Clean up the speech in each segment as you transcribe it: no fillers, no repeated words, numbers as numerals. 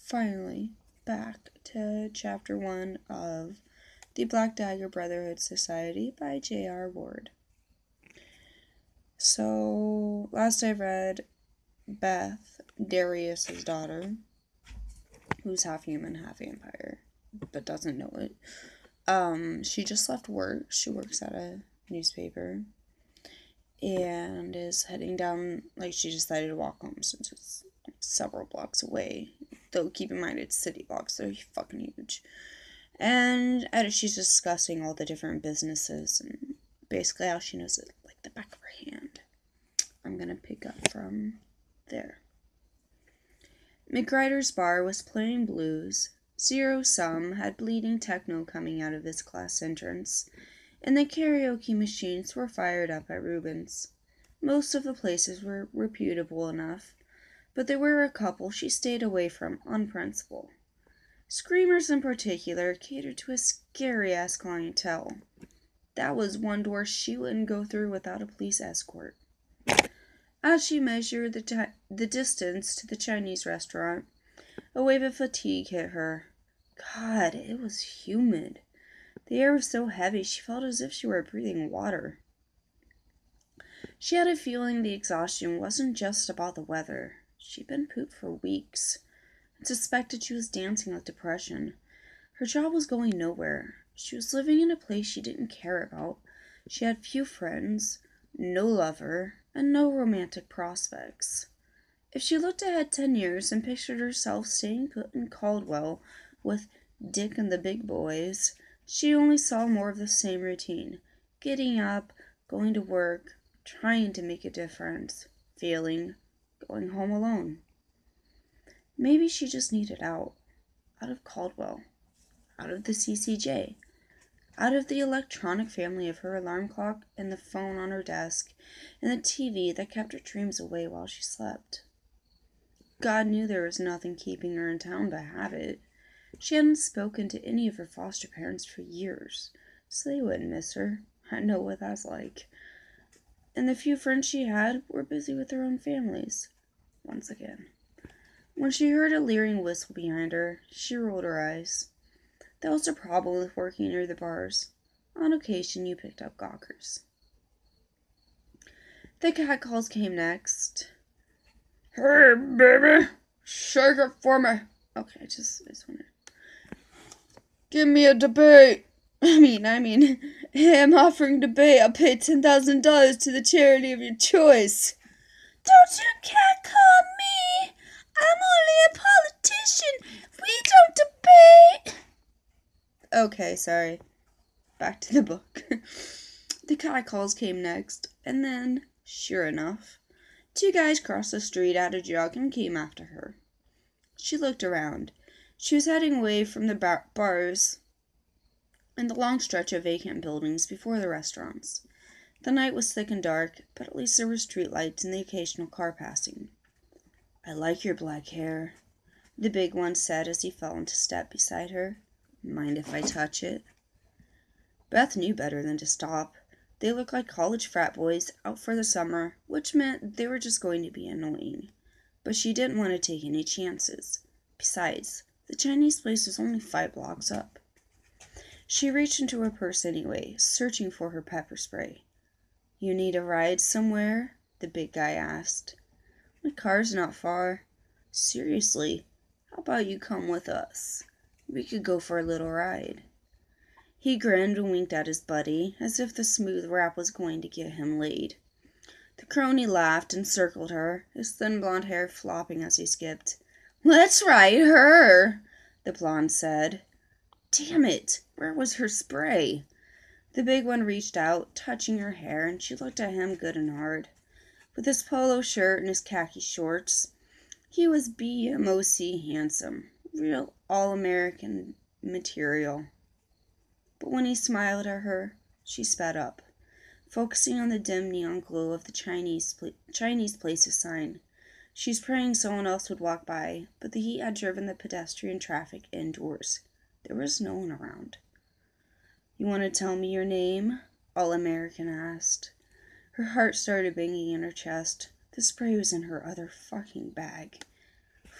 finally back to Chapter 1 of the Black Dagger Brotherhood Society by J.R. Ward. So, last I read, Beth, Darius's daughter, who's half human, half vampire, but doesn't know it. She just left work. She works at a newspaper and is heading down, she decided to walk home since it's several blocks away. Though, keep in mind, it's city blocks. They're fucking huge. And she's discussing all the different businesses and basically how she knows it like the back of her hand. I'm gonna pick up from there. McGrider's bar was playing blues. Zero Sum had bleeding techno coming out of his class entrance, and the karaoke machines were fired up at Rubens. Most of the places were reputable enough, but there were a couple she stayed away from on principle. Screamers in particular catered to a scary-ass clientele. That was one door she wouldn't go through without a police escort. As she measured the distance to the Chinese restaurant, a wave of fatigue hit her. God, it was humid. The air was so heavy she felt as if she were breathing water. She had a feeling the exhaustion wasn't just about the weather. She'd been pooped for weeks and suspected she was dancing with depression. Her job was going nowhere. She was living in a place she didn't care about. She had few friends, no lover, and no romantic prospects. If she looked ahead 10 years and pictured herself staying put in Caldwell with Dick and the big boys, she only saw more of the same routine. Getting up, going to work, trying to make a difference, failing, going home alone. Maybe she just needed out of Caldwell, out of the CCJ, out of the electronic family of her alarm clock and the phone on her desk and the TV that kept her dreams away while she slept. God knew there was nothing keeping her in town but habit. She hadn't spoken to any of her foster parents for years, so they wouldn't miss her. I know what that's like. And the few friends she had were busy with their own families. Once again. When she heard a leering whistle behind her, she rolled her eyes. That was the problem with working near the bars. On occasion, you picked up gawkers. The catcalls came next. Hey, baby! Shake it for me! Okay, I just want to... Give me a debate! I mean, hey, I'm offering debate. I'll pay $10,000 to the charity of your choice. Don't you catcall me! I'm only a politician. We don't debate. Okay, sorry. Back to the book. The catcalls came next, and then, sure enough, 2 guys crossed the street at a jog and came after her. She looked around. She was heading away from the bars and the long stretch of vacant buildings before the restaurants. The night was thick and dark, but at least there were streetlights and the occasional car passing. I like your black hair, the big one said as he fell into step beside her. Mind if I touch it? Beth knew better than to stop. They looked like college frat boys out for the summer, which meant they were just going to be annoying. But she didn't want to take any chances. Besides, the Chinese place was only 5 blocks up. She reached into her purse anyway, searching for her pepper spray. You need a ride somewhere? The big guy asked. My car's not far. Seriously, how about you come with us? We could go for a little ride. He grinned and winked at his buddy, as if the smooth rap was going to get him laid. The crony laughed and circled her, his thin blonde hair flopping as he skipped. Let's ride her, the blonde said. Damn it, where was her spray? The big one reached out, touching her hair, and she looked at him good and hard. With his polo shirt and his khaki shorts, he was BMOC handsome, real all-American material. But when he smiled at her, she sped up, focusing on the dim neon glow of the Chinese place's sign. She was praying someone else would walk by, but the heat had driven the pedestrian traffic indoors. There was no one around. You want to tell me your name? All-American asked. Her heart started banging in her chest. The spray was in her other fucking bag.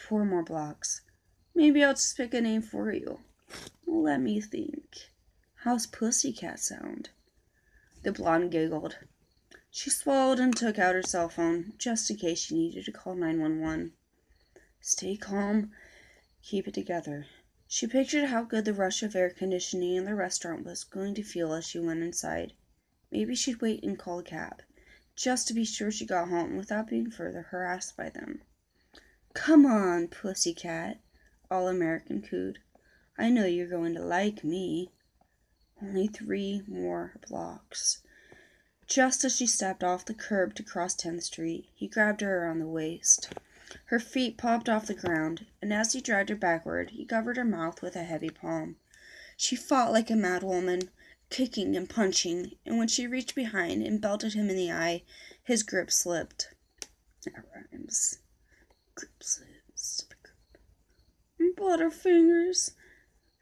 4 more blocks. Maybe I'll just pick a name for you. Let me think. How's Pussycat sound? The blonde giggled. She swallowed and took out her cell phone, just in case she needed to call 911. Stay calm. Keep it together. She pictured how good the rush of air conditioning in the restaurant was going to feel as she went inside. Maybe she'd wait and call a cab, just to be sure she got home without being further harassed by them. Come on, Pussycat, All-American cooed. I know you're going to like me. Only 3 more blocks. Just as she stepped off the curb to cross 10th Street, he grabbed her around the waist. Her feet popped off the ground, and as he dragged her backward, he covered her mouth with a heavy palm. She fought like a mad woman, kicking and punching, and when she reached behind and belted him in the eye, his grip slipped. That rhymes. Grip slips. Butterfingers.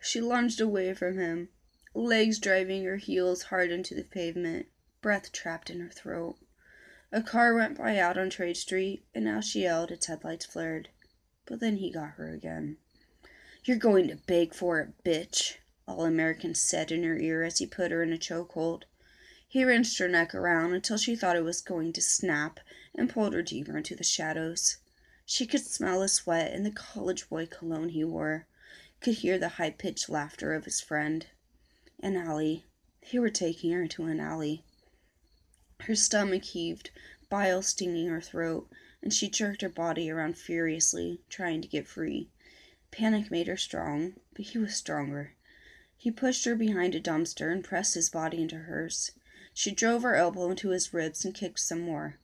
She lunged away from him, legs driving her heels hard into the pavement, breath trapped in her throat. A car went by out on Trade Street, and now she yelled, its headlights flared. But then he got her again. You're going to beg for it, bitch, All-American said in her ear as he put her in a chokehold. He wrenched her neck around until she thought it was going to snap and pulled her deeper into the shadows. She could smell the sweat and the college boy cologne he wore, could hear the high-pitched laughter of his friend. An alley. They were taking her to an alley. Her stomach heaved, bile stinging her throat, and she jerked her body around furiously, trying to get free. Panic made her strong, but he was stronger. He pushed her behind a dumpster and pressed his body into hers. She drove her elbow into his ribs and kicked some more.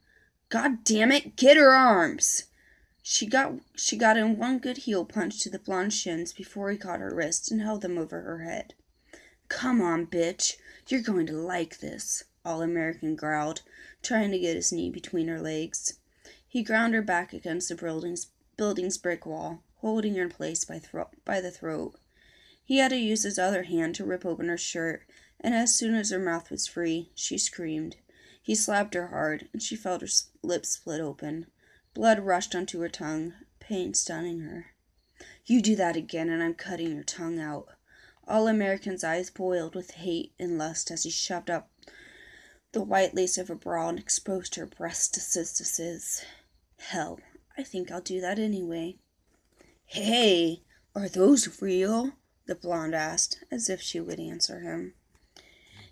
God damn it, get her arms! She got in one good heel punch to the blonde shins before he caught her wrists and held them over her head. Come on, bitch. You're going to like this, All-American growled, trying to get his knee between her legs. He ground her back against the building's brick wall, holding her in place by the throat. He had to use his other hand to rip open her shirt, and as soon as her mouth was free, she screamed. He slapped her hard, and she felt her lips split open. Blood rushed onto her tongue, pain stunning her. You do that again, and I'm cutting your tongue out. All-American's eyes boiled with hate and lust as he shoved up the white lace of her bra and exposed her breasts to sis. Hell, I think I'll do that anyway. Hey, are those real? The blonde asked, as if she would answer him.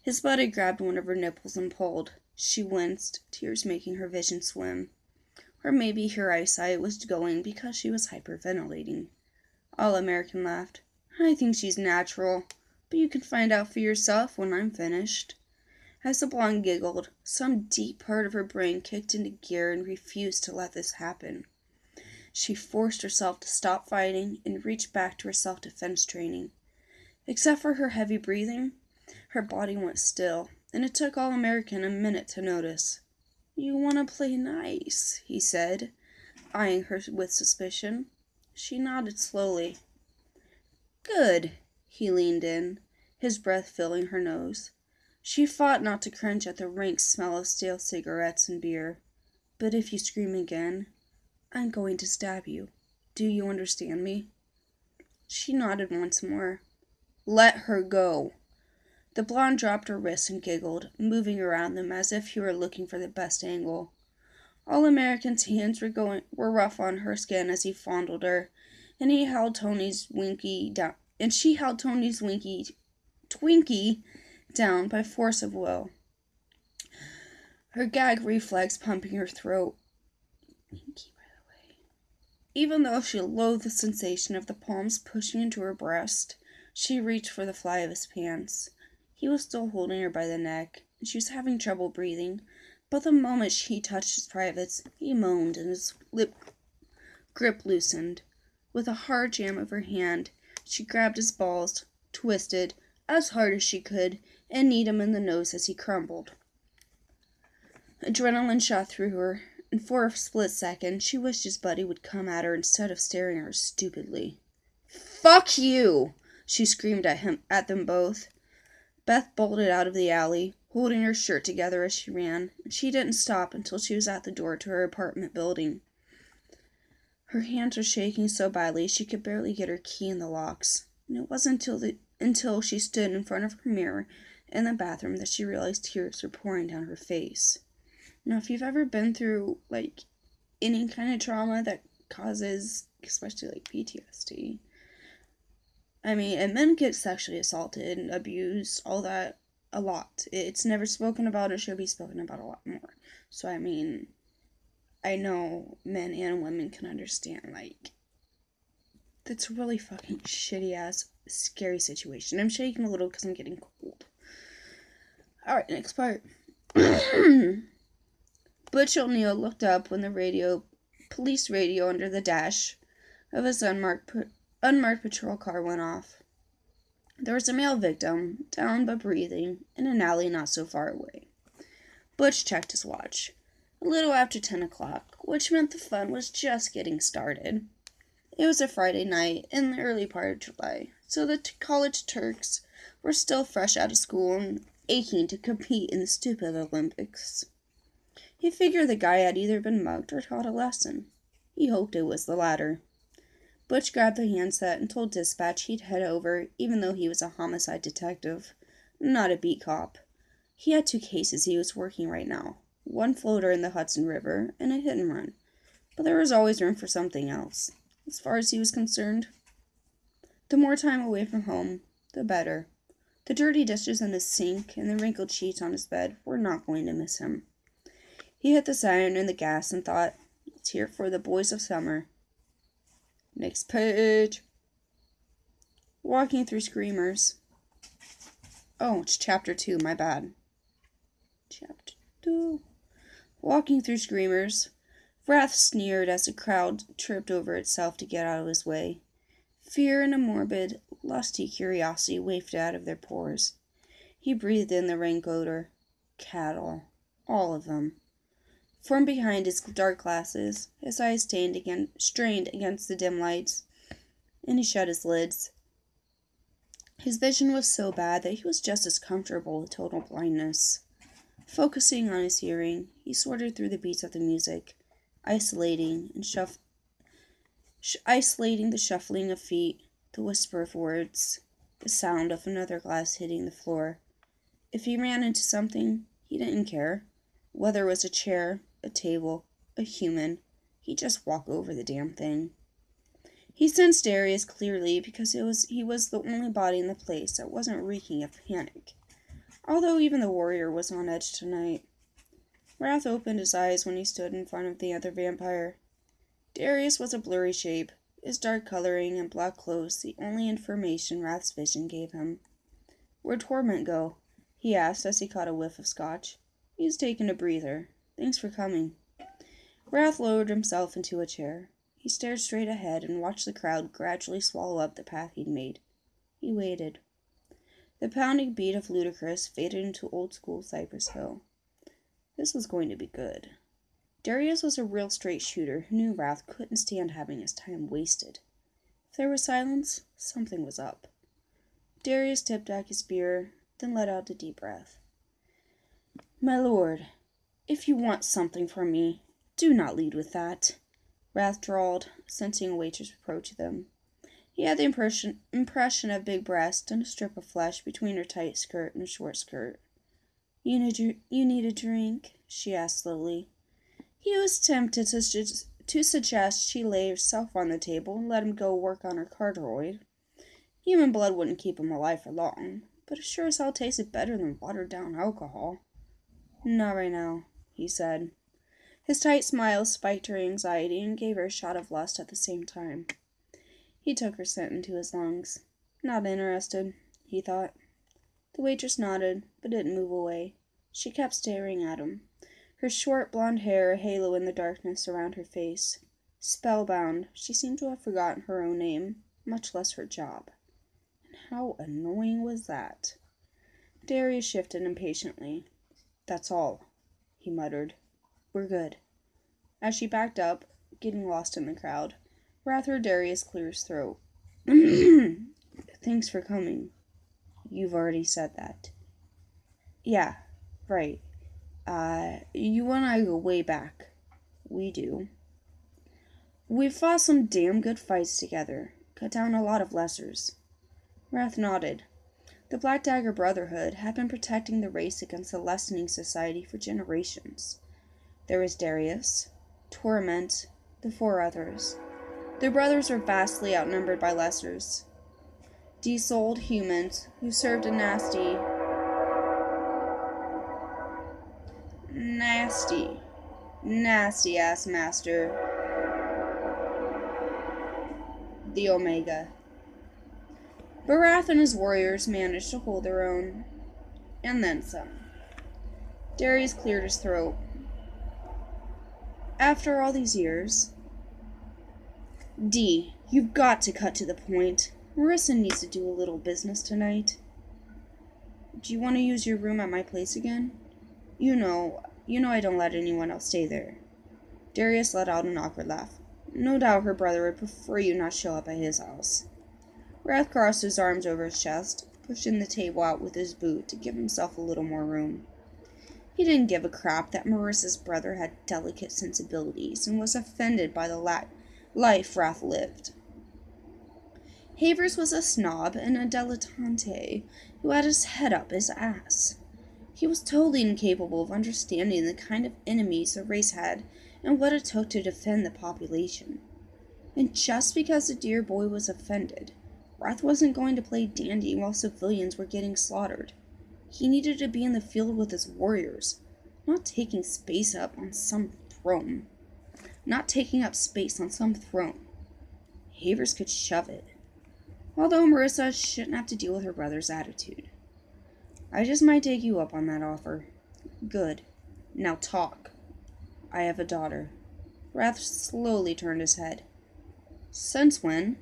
His buddy grabbed one of her nipples and pulled. She winced, tears making her vision swim. Or maybe her eyesight was going because she was hyperventilating. All-American laughed. I think she's natural, but you can find out for yourself when I'm finished. As the blonde giggled, some deep part of her brain kicked into gear and refused to let this happen. She forced herself to stop fighting and reach back to her self-defense training. Except for her heavy breathing, her body went still, and it took All-American a minute to notice. You want to play nice, he said, eyeing her with suspicion. She nodded slowly. Good. He leaned in, his breath filling her nose. She fought not to cringe at the rank smell of stale cigarettes and beer. But if you scream again, I'm going to stab you. Do you understand me? She nodded once more. Let her go. The blonde dropped her wrists and giggled, moving around them as if he were looking for the best angle. All-American's hands were rough on her skin as he fondled her, and she held Tony's Twinkie down by force of will. Her gag reflex pumping her throat. Winky, by the way. Even though she loathed the sensation of the palms pushing into her breast, she reached for the fly of his pants. He was still holding her by the neck, and she was having trouble breathing, but the moment he touched his privates, he moaned and his lip grip loosened. With a hard jam of her hand, she grabbed his balls, twisted, as hard as she could, and kneed him in the nose as he crumbled. Adrenaline shot through her, and for a split second, she wished his buddy would come at her instead of staring at her stupidly. Fuck you! She screamed at them both. Beth bolted out of the alley, holding her shirt together as she ran, and she didn't stop until she was at the door to her apartment building. Her hands were shaking so badly she could barely get her key in the locks. And it wasn't until she stood in front of her mirror in the bathroom that she realized tears were pouring down her face. Now, if you've ever been through, any kind of trauma that causes, especially, PTSD, and men get sexually assaulted and abused, all that, a lot. It's never spoken about. It should be spoken about a lot more. So, I know men and women can understand, that's a really fucking shitty-ass, scary situation. I'm shaking a little because I'm getting cold. Alright, next part. Butch O'Neill looked up when the police radio under the dash of his unmarked patrol car went off. There was a male victim, down but breathing, in an alley not so far away. Butch checked his watch. A little after 10 o'clock, which meant the fun was just getting started. It was a Friday night in the early part of July, so the college Turks were still fresh out of school and aching to compete in the stupid Olympics. He figured the guy had either been mugged or taught a lesson. He hoped it was the latter. Butch grabbed the handset and told dispatch he'd head over, even though he was a homicide detective, not a beat cop. He had 2 cases he was working right now, one floater in the Hudson River and a hit and run, but there was always room for something else, as far as he was concerned. The more time away from home, the better. The dirty dishes in his sink and the wrinkled sheets on his bed were not going to miss him. He hit the siren and the gas and thought, it's here for the boys of summer. Next page. Walking through Screamers. Oh, it's chapter 2, my bad. Chapter 2. Walking through Screamers. Wrath sneered as the crowd tripped over itself to get out of his way. Fear and a morbid, lusty curiosity wafted out of their pores. He breathed in the rank odor. Cattle. All of them. From behind his dark glasses, his eyes strained against the dim lights, and he shut his lids. His vision was so bad that he was just as comfortable with total blindness. Focusing on his hearing, he sorted through the beats of the music, isolating the shuffling of feet, the whisper of words, the sound of another glass hitting the floor. If he ran into something, he didn't care. Whether it was a chair, a table, a human, he'd just walk over the damn thing. He sensed Darius clearly because he was the only body in the place that wasn't reeking of panic, although even the warrior was on edge tonight. Wrath opened his eyes when he stood in front of the other vampire. Darius was a blurry shape, his dark coloring and black clothes the only information Wrath's vision gave him. Where'd Torment go? He asked as he caught a whiff of scotch. He was taking a breather. Thanks for coming. Wrath lowered himself into a chair. He stared straight ahead and watched the crowd gradually swallow up the path he'd made. He waited. The pounding beat of Ludicrous faded into old-school Cypress Hill. This was going to be good. Darius was a real straight shooter who knew Wrath couldn't stand having his time wasted. If there was silence, something was up. Darius tipped back his spear, then let out a deep breath. My lord, if you want something from me, do not lead with that, Wrath drawled, sensing a waitress approach them. He had the impression of big breast and a strip of flesh between her tight skirt and short skirt. You need a drink? She asked slowly. He was tempted to suggest she lay herself on the table and let him go work on her carteroid. Human blood wouldn't keep him alive for long, but it sure as hell tasted better than watered-down alcohol. Not right now, he said. His tight smile spiked her anxiety and gave her a shot of lust at the same time. He took her scent into his lungs. Not interested, he thought. The waitress nodded, but didn't move away. She kept staring at him, her short blonde hair a halo in the darkness around her face. Spellbound, she seemed to have forgotten her own name, much less her job. And how annoying was that? Darius shifted impatiently. That's all, he muttered. We're good. As she backed up, getting lost in the crowd, Wrath heard Darius clear his throat. Thanks for coming. You've already said that. Yeah, right. You and I go way back. We do. We fought some damn good fights together. Cut down a lot of lessers. Wrath nodded. The Black Dagger Brotherhood had been protecting the race against the lessening society for generations. There was Darius, Torment, the four others. Their brothers were vastly outnumbered by lessers. Desouled humans who served a nasty ass master, the Omega. But Wrath and his warriors managed to hold their own, and then some. Darius cleared his throat. After all these years, D, you've got to cut to the point. Marissa needs to do a little business tonight. Do you want to use your room at my place again? You know I don't let anyone else stay there. Darius let out an awkward laugh. No doubt her brother would prefer you not show up at his house. Wrath crossed his arms over his chest, pushing the table out with his boot to give himself a little more room. He didn't give a crap that Marissa's brother had delicate sensibilities and was offended by the life Wrath lived. Havers was a snob and a dilettante who had his head up his ass. He was totally incapable of understanding the kind of enemies the race had and what it took to defend the population. And just because the dear boy was offended, Wrath wasn't going to play dandy while civilians were getting slaughtered. He needed to be in the field with his warriors, not taking space up on some throne. Havers could shove it. Although Marissa shouldn't have to deal with her brother's attitude. I just might take you up on that offer. Good. Now talk. I have a daughter. Wrath slowly turned his head. Since when?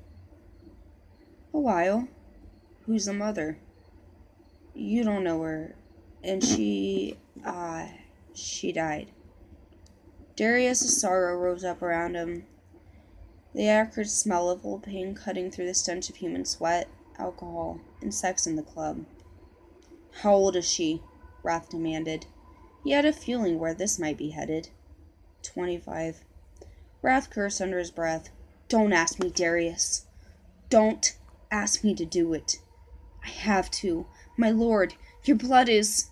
A while. Who's the mother? You don't know her. And she died. Darius' sorrow rose up around him. The acrid smell of old pain cutting through the stench of human sweat, alcohol, and sex in the club. How old is she? Wrath demanded. He had a feeling where this might be headed. 25. Wrath cursed under his breath. Don't ask me, Darius. Don't ask me to do it. I have to. My lord, your blood is...